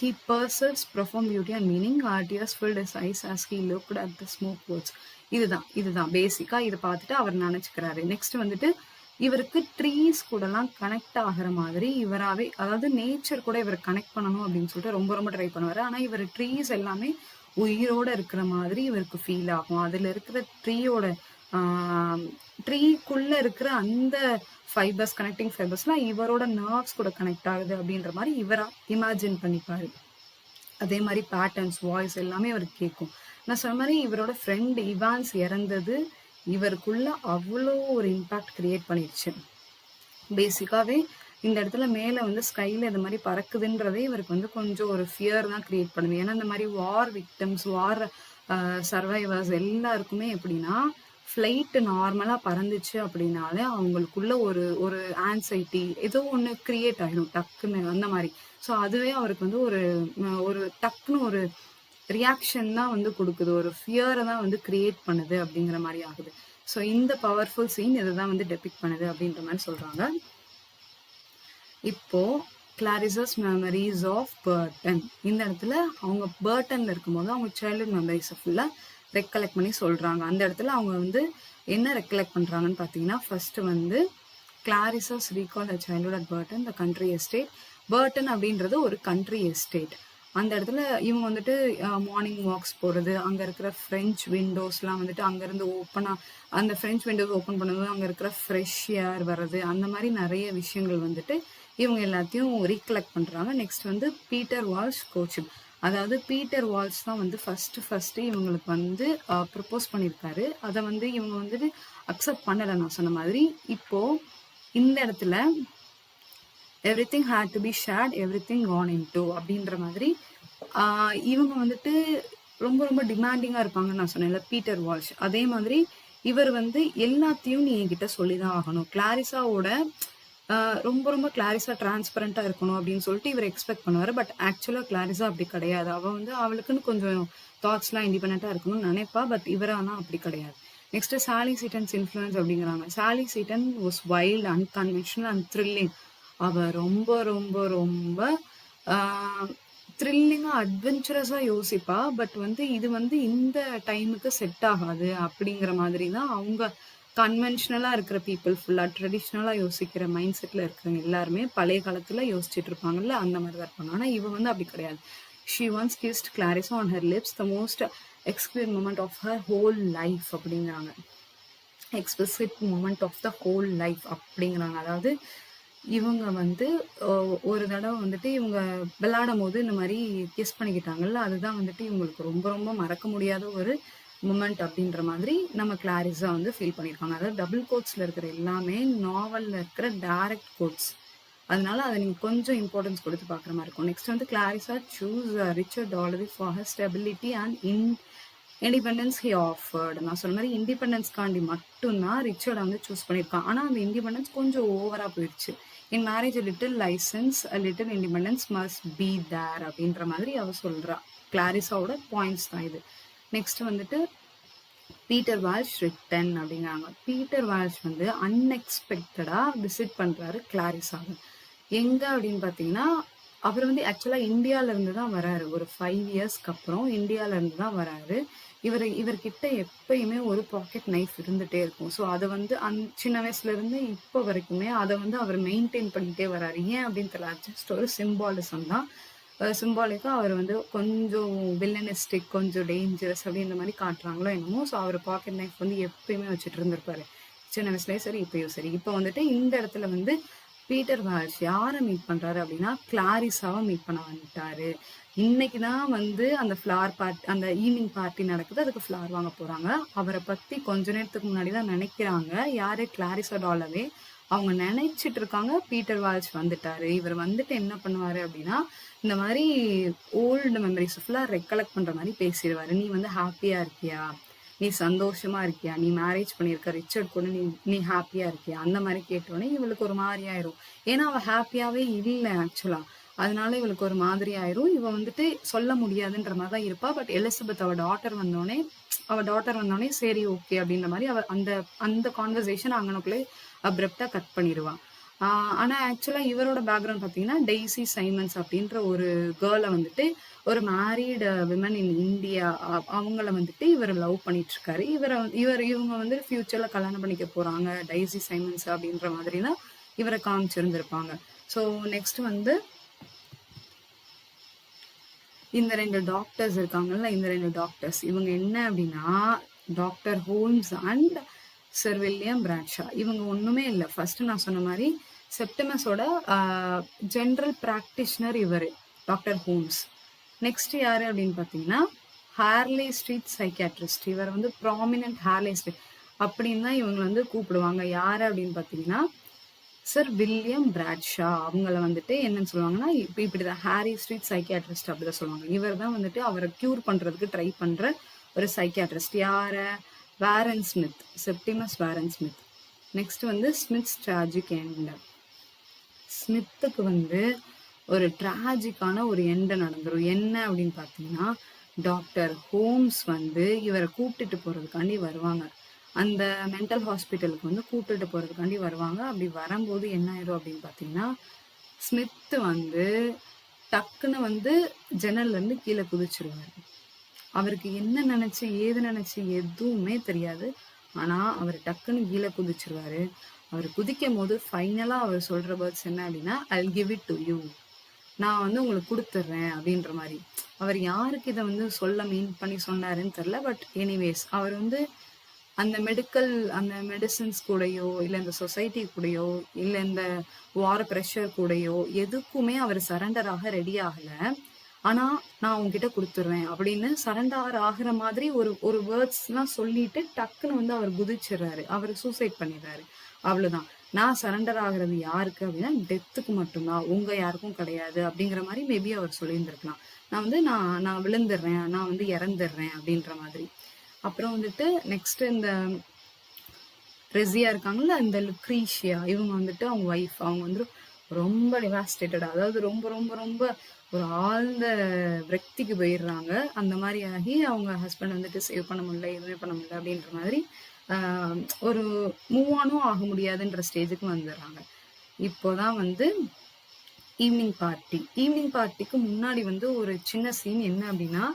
he perceives profound beauty and meaning. Tears filled his eyes as he looked at the smoke words. இதுதான் பேசிக்கா. இதை பார்த்துட்டு அவர் நினைச்சுக்கிறாரு. நெக்ஸ்ட் வந்துட்டு இவருக்கு ட்ரீஸ் கூடலாம் கனெக்ட் ஆகிற மாதிரி இவராகவே, அதாவது நேச்சர் கூட இவர் கனெக்ட் பண்ணணும் அப்படின்னு சொல்லிட்டு ரொம்ப ரொம்ப ட்ரை பண்ணுவார். ஆனால் இவர் ட்ரீஸ் எல்லாமே உயிரோட இருக்கிற மாதிரி இவருக்கு ஃபீல் ஆகும். அதில் இருக்கிற ட்ரீக்குள்ள இருக்கிற அந்த ஃபைபர்ஸ், கனெக்டிங் ஃபைபர்ஸ்லாம் இவரோட நர்வ்ஸ் கூட கனெக்ட் ஆகுது அப்படின்ற மாதிரி இவரா இமேஜின் பண்ணிப்பாரு. அதே மாதிரி பேட்டர்ன்ஸ், வாய்ஸ் எல்லாமே அவருக்கு கேட்கும். நான் சொன்ன மாதிரி இவரோட ஃப்ரெண்ட் இவான்ஸ் இறந்தது இவருக்குள்ள அவ்வளோ ஒரு இம்பாக்ட் கிரியேட் பண்ணிடுச்சு. பேசிக்காவே இந்த இடத்துல மேல வந்து ஸ்கைல இந்த மாதிரி பறக்குதுன்றதே இவருக்கு வந்து கொஞ்சம் ஒரு ஃபியர் தான் கிரியேட் பண்ணுது. ஏன்னா இந்த மாதிரி வார் விக்டம்ஸ், வார் சர்வைவர்ஸ் எல்லாருக்குமே எப்படின்னா, ஃப்ளைட் நார்மலா பறந்துச்சு அப்படின்னாலே அவங்களுக்குள்ள ஒரு ஒரு ஆன்சைட்டி ஏதோ ஒன்று கிரியேட் ஆகிடும் டக்குன்னு அந்த மாதிரி. ஸோ அதுவே அவருக்கு வந்து ஒரு டக்குன்னு ஒரு ரியாக்ஷன் தான் வந்து கொடுக்குது, ஒரு ஃபியரை தான் வந்து கிரியேட் பண்ணுது அப்படிங்கிற மாதிரி ஆகுது. ஸோ இந்த பவர்ஃபுல் சீன் இதை தான் வந்து டெபிக் பண்ணுது அப்படின்ற மாதிரி சொல்றாங்க. இப்போ கிளாரிசாஸ் மெமரிஸ் ஆஃப் பர்டன். இந்த இடத்துல அவங்க பர்டன்ல இருக்கும்போது அவங்க சைல்ட்ஹுட் மெமரிஸை ஃபுல்லா ரெக்கலெக்ட் பண்ணி சொல்றாங்க. அந்த இடத்துல அவங்க வந்து என்ன ரெக்கலெக்ட் பண்றாங்கன்னு பார்த்தீங்கன்னா, ஃபர்ஸ்ட் வந்து Clarissa's recall her childhood at Bourton, the country estate. Bourton அப்படின்றது ஒரு கண்ட்ரி எஸ்டேட். அந்த இடத்துல இவங்க வந்துட்டு மார்னிங் வாக்ஸ் போகிறது, அங்கே இருக்கிற ஃப்ரெஞ்ச் விண்டோஸ்லாம் வந்துட்டு அங்கேருந்து ஓப்பனாக அந்த ஃப்ரெஞ்ச் விண்டோஸ் ஓப்பன் பண்ணும்போது அங்கே இருக்கிற ஃப்ரெஷ் ஏர் வர்றது, அந்த மாதிரி நிறைய விஷயங்கள் வந்துட்டு இவங்க எல்லாத்தையும் ரீகலெக்ட் பண்ணுறாங்க. நெக்ஸ்ட் வந்து பீட்டர் வால்ஷ் கோச்சிங், அதாவது பீட்டர் வால்ஸ் தான் வந்து ஃபஸ்ட்டு இவங்களுக்கு வந்து ப்ரப்போஸ் பண்ணியிருக்காரு. அதை வந்து இவங்க வந்துட்டு அக்செப்ட் பண்ணலை. நான் சொன்ன மாதிரி இப்போது இந்த இடத்துல everything had to be shared, everything gone into அப்படின்ற மாதிரி இவங்க வந்துட்டு ரொம்ப ரொம்ப டிமாண்டிங்காக இருப்பாங்கன்னு நான் சொன்னேன்ல, பீட்டர் வால்ஷ். அதே மாதிரி இவர் வந்து எல்லாத்தையும் நீ என்கிட்ட சொல்லிதான் ஆகணும். கிளாரிசாவோட ரொம்ப ரொம்ப கிளாரிசா டிரான்ஸ்பரண்டா இருக்கணும் அப்படின்னு சொல்லிட்டு இவர் எக்ஸ்பெக்ட் பண்ணுவார். பட் ஆக்சுவலாக கிளாரிசா அப்படி கிடையாது. அவள் வந்து அவளுக்குன்னு கொஞ்சம் தாட்ஸ்லாம் இண்டிபெண்ட்டாக இருக்கணும்னு நினைப்பா. பட் இவர் ஆனால் அப்படி கிடையாது. நெக்ஸ்ட் சாலி சீட்டன்ஸ் இன்ஃப்ளூயன்ஸ் அப்படிங்கிறாங்க. Sally Seton was wild, unconventional and thrilling. அவள் ரொம்ப ரொம்ப ரொம்ப த்ரில்லிங்காக அட்வென்ச்சரஸாக யோசிப்பா. பட் வந்து இது வந்து இந்த டைமுக்கு செட் ஆகாது அப்படிங்கிற மாதிரி தான் அவங்க கன்வென்ஷனலாக இருக்கிற பீப்புள், ஃபுல்லாக ட்ரெடிஷ்னலாக யோசிக்கிற மைண்ட் செட்டில் இருக்கிறவங்க எல்லாருமே பழைய காலத்தில் யோசிச்சுட்டு இருப்பாங்கல்ல, அந்த மாதிரி தான் இருப்பாங்க. ஆனால் இவ வந்து அப்படி கிடையாது. She once kissed Clarissa on her lips, the most exclusive moment of her whole life அப்படிங்கிறாங்க. Explicit moment of the whole life அப்படிங்கிறாங்க. அதாவது இவங்க வந்து ஒரு தடவை வந்துட்டு இவங்க விளையாடும் போது இந்த மாதிரி கிஸ் பண்ணிக்கிட்டாங்கல்ல, அதுதான் வந்துட்டு இவங்களுக்கு ரொம்ப ரொம்ப மறக்க முடியாத ஒரு மூமெண்ட் அப்படின்ற மாதிரி நம்ம கிளாரிஸா வந்து ஃபீல் பண்ணியிருக்காங்க. அதாவது டபுள் கோட்ஸில் இருக்கிற எல்லாமே நாவலில் இருக்கிற டைரக்ட் கோட்ஸ். அதனால அதை நீங்கள் கொஞ்சம் இம்பார்ட்டன்ஸ் கொடுத்து பார்க்குற மாதிரி இருக்கும். நெக்ஸ்ட் வந்து Clarissa chooses Richard Dalloway for her stability and independence he offered. நான் சொன்ன மாதிரி இண்டிபெண்டன்ஸ்காண்டி மட்டும்தான் ரிச்சர்டை வந்து சூஸ் பண்ணியிருக்கான். ஆனால் அந்த இண்டிபெண்டன்ஸ் கொஞ்சம் ஓவராக போயிடுச்சு. In marriage little licence, little independence must be there அப்படின்ற மாதிரி அவ சொல்கிறா. கிளாரிஸாவோட பாயிண்ட்ஸ் தான் இது. நெக்ஸ்ட் வந்துட்டு பீட்டர் வால்ஷ் ரிட்டன் அப்படிங்கிறாங்க. பீட்டர் வால்ஷ் வந்து அன்எக்ஸ்பெக்டடாக விசிட் பண்ணுறாரு கிளாரிஸாவை. எங்கே அப்படின்னு பார்த்தீங்கன்னா, அவர் வந்து ஆக்சுவலாக இந்தியாவிலேருந்து தான் வராரு. ஒரு 5 இயர்ஸ்க்கு அப்புறம் இந்தியாவிலேருந்து தான் வராரு. இவர்கிட்ட எப்பயுமே ஒரு பாக்கெட் நைஃப் இருந்துகிட்டே இருக்கும். ஸோ அதை வந்து சின்ன வயசுலேருந்து இப்போ வரைக்குமே அதை வந்து அவர் மெயின்டைன் பண்ணிகிட்டே வராரு. ஏன் அப்படின்னு தெரியல, ஜஸ்ட் ஒரு சிம்பாலிசம் தான். சிம்பாலிக்காக அவர் வந்து கொஞ்சம் வில்லனிஸ்டிக், கொஞ்சம் டேஞ்சரஸ் அப்படி இந்த மாதிரி காட்டுறாங்களோ என்னமோ. ஸோ அவர் பாக்கெட் நைஃப் வந்து எப்பயுமே வச்சுட்டு இருந்திருப்பாரு, சின்ன வயசுலேயே சரி இப்பயும் சரி. இப்போ வந்துட்டு இந்த இடத்துல வந்து பீட்டர் வால்ஷ் யாரை மீட் பண்ணுறாரு அப்படின்னா, கிளாரிஸாவை மீட் பண்ண வந்துட்டாரு. இன்னைக்கு தான் வந்து அந்த ஃப்ளார் பார்ட்டி, அந்த ஈவினிங் பார்ட்டி நடக்குது, அதுக்கு ஃப்ளார் வாங்க போகிறாங்க. அவரை பற்றி கொஞ்ச நேரத்துக்கு முன்னாடி தான் நினைக்கிறாங்க யார், கிளாரிஸா டாலவே. அவங்க நினைச்சிட்டு இருக்காங்க பீட்டர் வால்ஷ் வந்துட்டாரு. இவர் வந்துட்டு என்ன பண்ணுவாரு அப்படின்னா, இந்த மாதிரி ஓல்டு மெமரிஸ் ஃபுல்லாக ரெக்கலெக்ட் பண்ணுற மாதிரி பேசிடுவாரு. நீ வந்து ஹாப்பியாக இருக்கியா, நீ சந்தோஷமா இருக்கியா, நீ மேரேஜ் பண்ணியிருக்க ரிச்சர்ட் கூட நீ ஹாப்பியா இருக்கியா, அந்த மாதிரி கேட்டோடனே இவளுக்கு ஒரு மாதிரி ஆயிரும். ஏன்னா அவள் ஹாப்பியாவே இல்லை ஆக்சுவலா. அதனால இவளுக்கு ஒரு மாதிரி ஆயிரும். இவ வந்துட்டு சொல்ல முடியாதுன்ற மாதிரி தான் இருப்பா. பட் எலிசபெத் அவள் டாட்டர் வந்தோடனே சரி ஓகே அப்படின்ற மாதிரி அவள் அந்த அந்த கான்வர்சேஷன் அங்கனக்குள்ளே அப்ரப்டா கட் பண்ணிடுவான். ஆனால் ஆக்சுவலாக இவரோட பேக்ரவுண்ட் பார்த்தீங்கன்னா, டெய்சி சைமன்ஸ் அப்படின்ற ஒரு கேர்ளை வந்துட்டு, ஒரு மேரீடு விமன் இன் இந்தியா, அவங்கள வந்துட்டு இவர் லவ் பண்ணிட்டு இருக்காரு. இவங்க வந்து ஃபியூச்சரில் கல்யாணம் பண்ணிக்க போகிறாங்க டெய்சி சைமன்ஸ் அப்படின்ற மாதிரி தான் இவரை காமிச்சிருந்திருப்பாங்க. ஸோ நெக்ஸ்ட் வந்து இந்த 2 டாக்டர்ஸ் இருக்காங்கல்ல, இந்த 2 டாக்டர்ஸ் இவங்க என்ன அப்படின்னா, doctor Holmes and sir William Bradshaw. இவங்க ஒன்றுமே இல்லை. ஃபர்ஸ்ட் நான் சொன்ன மாதிரி செப்டிமஸோட ஜென்ரல் ப்ராக்டிஷனர் இவர் டாக்டர் ஹோம்ஸ். நெக்ஸ்ட் யாரு அப்படின்னு பார்த்தீங்கன்னா, ஹார்லே ஸ்ட்ரீட் சைக்கியாட்ரிஸ்ட். இவர் வந்து ப்ராமினன்ட் ஹார்லே ஸ்ட்ரீட் அப்படின்னு தான் இவங்க வந்து கூப்பிடுவாங்க. யாரு அப்படின்னு பார்த்தீங்கன்னா, சர் வில்லியம் பிராட்ஷா. அவங்கள வந்துட்டு என்னன்னு சொல்லுவாங்கன்னா, இப்படிதான் ஹாரி ஸ்ட்ரீட் சைக்கியாட்ரிஸ்ட் அப்படிதான் சொல்லுவாங்க. இவர் தான் வந்துட்டு அவரை கியூர் பண்றதுக்கு ட்ரை பண்ற ஒரு சைக்கியாட்ரிஸ்ட். யார, Warren Smith, Septimus Warren Smith. Next வந்து ஸ்மித்ஸ் ட்ராஜிக் எண்ட். ஸ்மித்துக்கு வந்து ஒரு டிராஜிக்கான ஒரு எண்டை நடந்துடும். என்ன அப்படின்னு பார்த்தீங்கன்னா, டாக்டர் ஹோம்ஸ் வந்து இவரை கூப்பிட்டுட்டு போறதுக்காண்டி வருவாங்க. அந்த மென்டல் ஹாஸ்பிட்டலுக்கு வந்து கூப்பிட்டுட்டு போறதுக்காண்டி வருவாங்க. அப்படி வரும்போது என்ன ஆயிரும் அப்படின்னு பார்த்தீங்கன்னா, ஸ்மித் வந்து டக்குன்னு வந்து ஜன்னல்ல இருந்து கீழே குதிச்சிருவாரு. அவருக்கு என்ன நினைச்சு ஏது நினைச்சு எதுவுமே தெரியாது. ஆனா அவர் டக்குன்னு கீழே குதிச்சிருவாரு. அவர் குதிக்கும் போது ஃபைனலா அவர் சொல்ற வேர்ட்ஸ் என்ன அப்படின்னா, I'll give it to you, நான் வந்து உங்களுக்கு கொடுத்துட்றேன் அப்படின்ற மாதிரி. அவர் யாருக்கு இதை வந்து சொல்ல மீன் பண்ணி சொன்னாருன்னு தெரியல. பட் எனிவேஸ் அவர் வந்து அந்த மெடிசின்ஸ் கூடயோ இல்லை இந்த சொசைட்டி கூடயோ இல்லை இந்த வார ப்ரெஷர் கூடயோ எதுக்குமே அவர் சரண்டர் ஆக ரெடி ஆகல. ஆனா நான் உங்ககிட்ட கொடுத்துருவேன் அப்படின்னு சரண்டர் ஆகுற மாதிரி ஒரு ஒரு வேர்ட்ஸ்லாம் சொல்லிட்டு டக்குன்னு வந்து அவர் குதிச்சிடுறாரு. அவர் சூசைட் பண்ணிடுறாரு. அவ்வளவுதான். நான் சரண்டர் ஆகுறது யாருக்கு அப்படின்னா டெத்துக்கு மட்டும்தான், உங்க யாருக்கும் கிடையாது அப்படிங்கிற மாதிரி மேபி அவர் சொல்லியிருந்திருக்கலாம். நான் வந்து நான் விழுந்துடுறேன், நான் வந்து இறந்துடுறேன் அப்படின்ற மாதிரி. அப்புறம் வந்துட்டு நெக்ஸ்ட் இந்த ரெசியா இருக்காங்கல்ல, இந்த லுக்ரீஷியா, இவங்க வந்துட்டு அவங்க ஒய்ஃப், அவங்க வந்து ரொம்ப டிவாஸ்டேட்டட், அதாவது ரொம்ப ரொம்ப ரொம்ப ஒரு ஆழ்ந்த விரக்திக்கு போயிடுறாங்க. அந்த மாதிரி ஆகி அவங்க ஹஸ்பண்ட் வந்துட்டு சேவ் பண்ண முடியல, எதுவுமே பண்ண முடியல அப்படின்ற மாதிரி ஒரு மூவ் ஆனும் ஆக முடியாதுன்ற ஸ்டேஜுக்கு வந்துடுறாங்க. இப்போதான் வந்து ஈவினிங் பார்ட்டிக்கு முன்னாடி வந்து ஒரு சின்ன சீன் என்ன அப்படின்னா,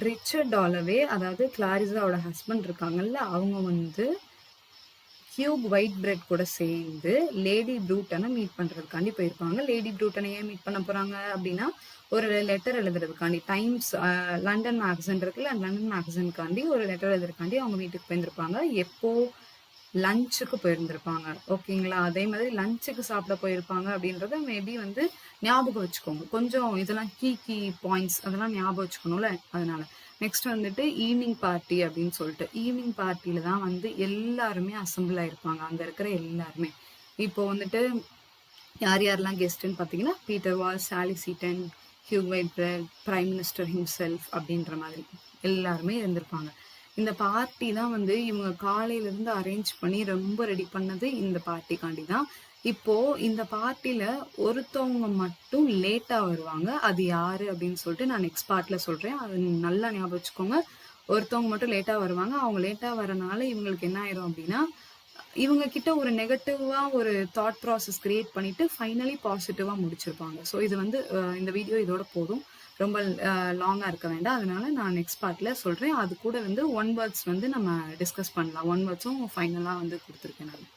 ரிச்சர்ட் டாலவே, அதாவது கிளாரிஸாவோட ஹஸ்பண்ட் இருக்காங்கல்ல, அவங்க வந்து கியூப் ஒயிட் பிரெட் கூட சேர்ந்து லேடி ப்ரூட்டனை மீட் பண்ணுறதுக்காண்டி போயிருப்பாங்க. லேடி ப்ரூட்டனை ஏன் மீட் பண்ண போகிறாங்க அப்படின்னா, ஒரு லெட்டர் எழுதுறதுக்காண்டி டைம்ஸ் லண்டன் மேகசின் இருக்குல்ல, லண்டன் மேகசின்காண்டி ஒரு லெட்டர் எழுதுறதுக்காண்டி அவங்க வீட்டுக்கு போயிருந்திருப்பாங்க. எப்போ லஞ்சுக்கு போயிருந்திருப்பாங்க. ஓகேங்களா? அதே மாதிரி லஞ்சுக்கு சாப்பிட போயிருப்பாங்க அப்படின்றத மேபி வந்து ஞாபகம் வச்சுக்கோங்க. கொஞ்சம் இதெல்லாம் கீ பாயிண்ட்ஸ் அதெல்லாம் ஞாபகம் வச்சுக்கணும்ல, அதனால. நெக்ஸ்ட் வந்துட்டு ஈவினிங் பார்ட்டி அப்படின்னு சொல்லிட்டு, ஈவினிங் பார்ட்டியில தான் வந்து எல்லாருமே அசம்பிள் ஆயிருப்பாங்க. அங்க இருக்கிற எல்லாருமே. இப்போ வந்துட்டு யார் யாரெல்லாம் கெஸ்ட்ன்னு பார்த்தீங்கன்னா, பீட்டர் வால்ஸ், சாலி சீட்டன், ஹியூ வைட்பிரெட், பிரைம் மினிஸ்டர் ஹிம்செல்ஃப் அப்படின்ற மாதிரி எல்லாருமே இருந்திருப்பாங்க. இந்த பார்ட்டி தான் வந்து இவங்க காலையில இருந்து அரேஞ்ச் பண்ணி ரொம்ப ரெடி பண்ணது இந்த பார்ட்டிக்காண்டி தான். இப்போ இந்த பார்ட்டில ஒருத்தவங்க மட்டும் லேட்டா வருவாங்க. அது யாரு அப்படின்னு சொல்லிட்டு நான் நெக்ஸ்ட் பார்ட்ல சொல்றேன். அது நல்லா ஞாபகம் வச்சுக்கோங்க. ஒருத்தவங்க மட்டும் லேட்டா வருவாங்க. அவங்க லேட்டா வரனால இவங்களுக்கு என்ன ஆயிரும் அப்படின்னா, இவங்க கிட்ட ஒரு நெகட்டிவா ஒரு தாட் ப்ராசஸ் கிரியேட் பண்ணிட்டு ஃபைனலி பாசிட்டிவா முடிச்சிருப்பாங்க. ஸோ இது வந்து இந்த வீடியோ இதோட போதும். ரொம்ப லாங்கா இருக்க வேண்டாம். அதனால நான் நெக்ஸ்ட் பார்ட்ல சொல்றேன். அது கூட வந்து ஒன் வேர்ட்ஸ் வந்து நம்ம டிஸ்கஸ் பண்ணலாம். ஒன் வேர்ட்ஸும் ஃபைனலா வந்து கொடுத்துருக்கேன் நான்.